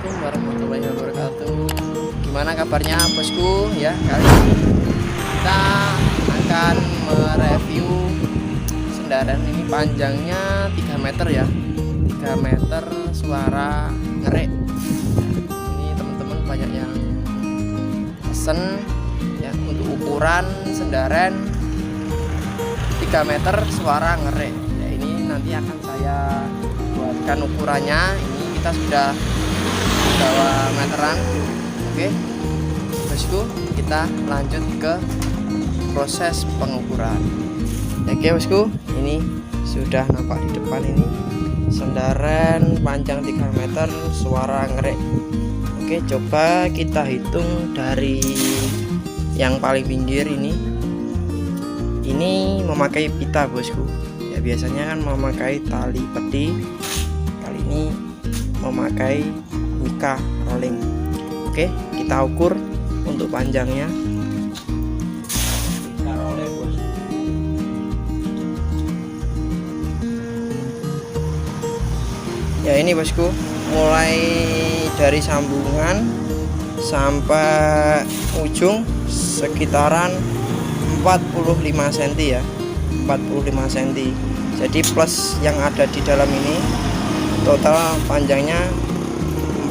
Assalamualaikum warahmatullahi wabarakatuh. Gimana kabarnya bosku ya? Kali ini kita akan mereview Sendaran ini. Panjangnya 3 meter ya, 3 meter, suara ngerek. Ini teman-teman banyak yang pesen ya untuk ukuran Sendaran 3 meter suara ngerek ya. Ini nanti akan saya buatkan ukurannya. Ini kita sudah bawa meteran. Oke bosku, kita lanjut ke proses pengukuran. Oke bosku, ini sudah nampak di depan ini Sendaran panjang 3 meter suara ngerek. Oke, coba kita hitung dari yang paling pinggir ini. Ini memakai pita bosku ya, biasanya kan memakai tali peti, kali ini memakai mika rolling. Oke, kita ukur untuk panjangnya. Ya ini bosku, mulai dari sambungan sampai ujung sekitaran 45 cm ya, 45 cm. Jadi plus yang ada di dalam ini total panjangnya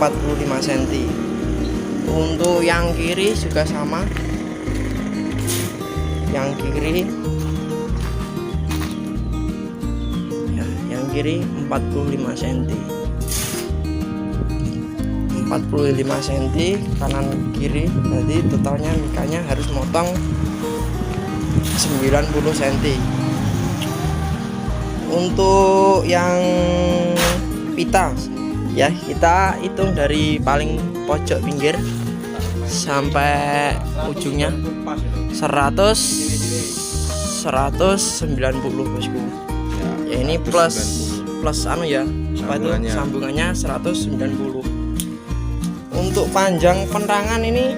45 cm. Untuk yang kiri juga sama, yang kiri ya, yang kiri 45 cm, 45 cm kanan kiri. Jadi totalnya mikanya harus motong 90 cm. Untuk yang pita ya, kita hitung dari paling pojok pinggir sampai ujungnya 190 bosku ya. Ini plus anu ya, sambungannya 190. Untuk panjang pentangan ini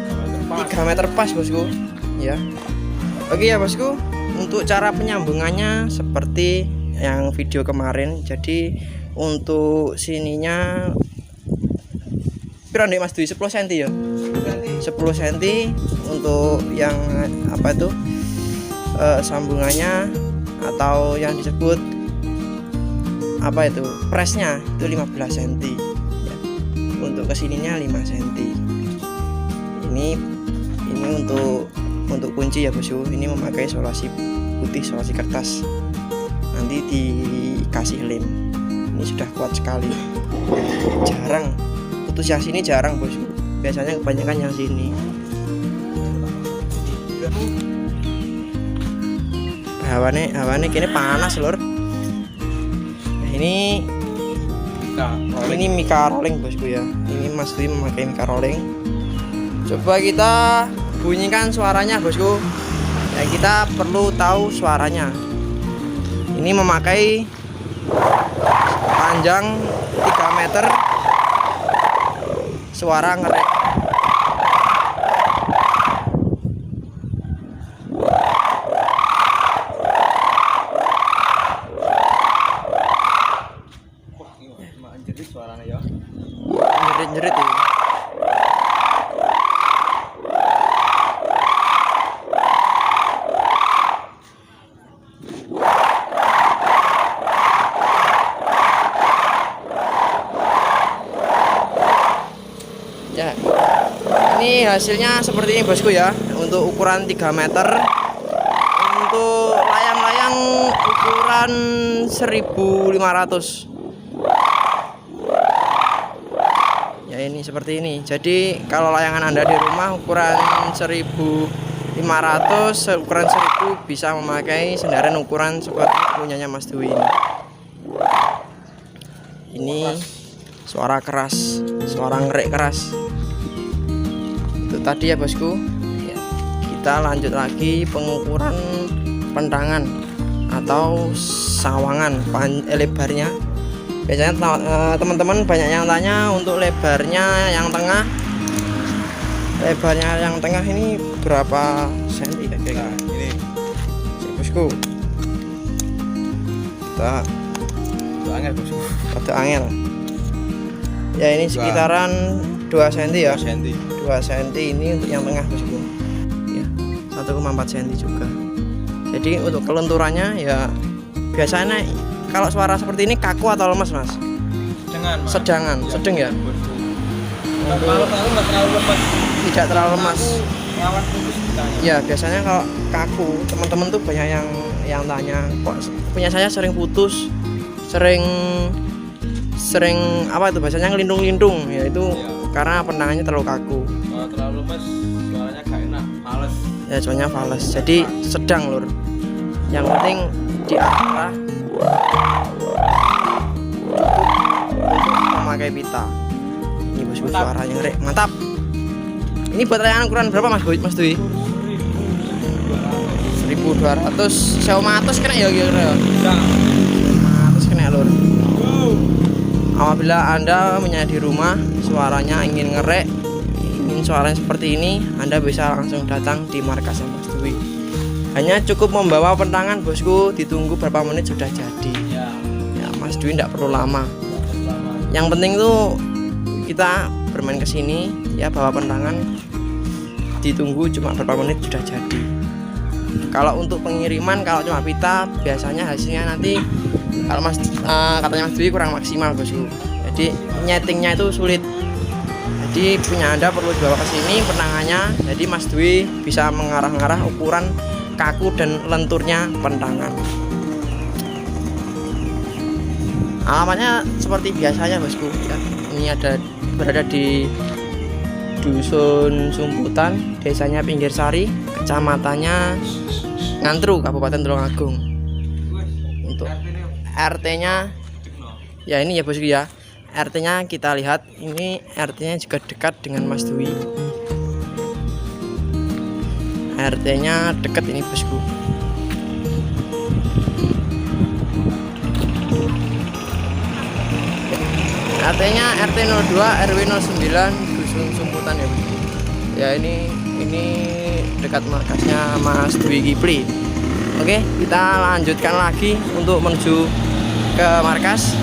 3 meter pas bosku ya. Oke ya bosku, untuk cara penyambungannya seperti yang video kemarin. Jadi untuk sininya pirang Mas Dwi, 10 cm ya, 10 cm. Untuk yang apa itu sambungannya atau yang disebut apa itu presnya itu 15 cm ya. Untuk kesininya 5 cm. Ini untuk kunci ya bosku. Ini memakai solasi putih, solasi kertas, nanti dikasih lem. Ini sudah kuat sekali, jarang putus yang sini, jarang bosku, biasanya kebanyakan yang sini. Hawane kini panas lor. Nah, ini mika rolling bosku ya. Ini Mas Dwi memakai mika rolling. Coba kita bunyikan suaranya bosku ya, kita perlu tahu suaranya. Ini memakai panjang 3 meter suara ngerek. Jerit suaranya ya. Jerit-jerit ini. Ya, ini hasilnya seperti ini bosku ya. Untuk ukuran 3 meter, untuk layang-layang ukuran 1500 ya. Ini seperti ini. Jadi kalau layangan Anda di rumah ukuran 1500, ukuran 1000 bisa memakai Sendaran ukuran seperti punyanya Mas Dwi ini. Ini suara keras, suara ngerek keras. Itu tadi ya bosku ya. Kita lanjut lagi pengukuran pentangan atau sawangan lebarnya. Biasanya teman-teman banyak yang tanya untuk lebarnya yang tengah. Lebarnya yang tengah ini berapa senti ya kira-kira? Ini bosku, kita angel bosku. rada angel. Ya ini sekitaran 2 cm ya. 2 cm. 2 cm ini untuk yang tengah bosku. Ya, 1,4 cm juga. Jadi untuk kelenturannya ya biasanya kalau suara seperti ini kaku atau lemas mas? Sedangan, Mas. Sedang ya. Kalau nggak terlalu lepas. Tidak terlalu lemas. Lawan putus ditanya. Ya biasanya kalau kaku teman-teman tuh banyak yang tanya kok punya saya sering putus, sering apa itu bahasanya ngelindung-lindung ya itu karena pendangannya terlalu kaku. Kalau terlalu lepas suaranya gak enak, males. Ya soalnya fals. Jadi sedang lur. Yang penting diarah cukup untuk memakai pita. Ini bosku suaranya ngeri, mantap. Ini buat layangan ukuran berapa mas Dwi? 1200 sewa matus kena ya kira-kira. Matus kena lur. Apabila Anda punya di rumah suaranya ingin ngerek, ingin suaranya seperti ini, Anda bisa langsung datang di markas Mas Dwi. Hanya cukup membawa pentangan bosku, ditunggu berapa menit sudah jadi. Ya Mas Dwi tidak perlu lama. Yang penting tuh kita bermain ke sini ya, bawa pentangan, ditunggu cuma berapa menit sudah jadi. Kalau untuk pengiriman, kalau cuma pita biasanya hasilnya nanti kalau katanya Mas Dwi kurang maksimal bosku. Jadi nyetingnya itu sulit. Jadi punya Anda perlu dibawa ke sini pentangannya. Jadi Mas Dwi bisa mengarah-ngarah ukuran kaku dan lenturnya pentangan. Alamatnya seperti biasanya bosku ya. Ini berada di Dusun Sumputan, desanya Pinggir Sari, kecamatannya Ngantru, Kabupaten Tulungagung. Untuk RT-nya ya ini ya bosku ya. RT-nya kita lihat, ini RT-nya juga dekat dengan Mas Dwi. RT-nya dekat ini bosku. RT-nya RT 02 RW 09 Dusun Sumputan ya bosku. Ya ini dekat markasnya Mas Dwi Kipli. Oke, kita lanjutkan lagi untuk menuju ke markas.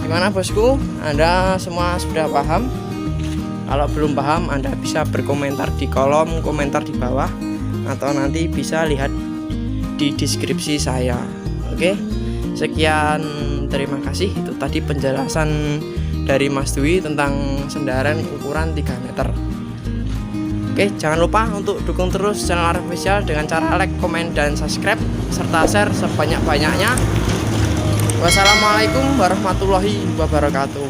Gimana bosku? Anda semua sudah paham? Kalau belum paham, Anda bisa berkomentar di kolom komentar di bawah atau nanti bisa lihat di deskripsi saya. Oke, sekian, terima kasih. Itu tadi penjelasan dari Mas Dwi tentang sendaran ukuran 3 meter. Oke, jangan lupa untuk dukung terus channel Arif Official dengan cara like, komen, dan subscribe serta share sebanyak-banyaknya. Wassalamualaikum warahmatullahi wabarakatuh.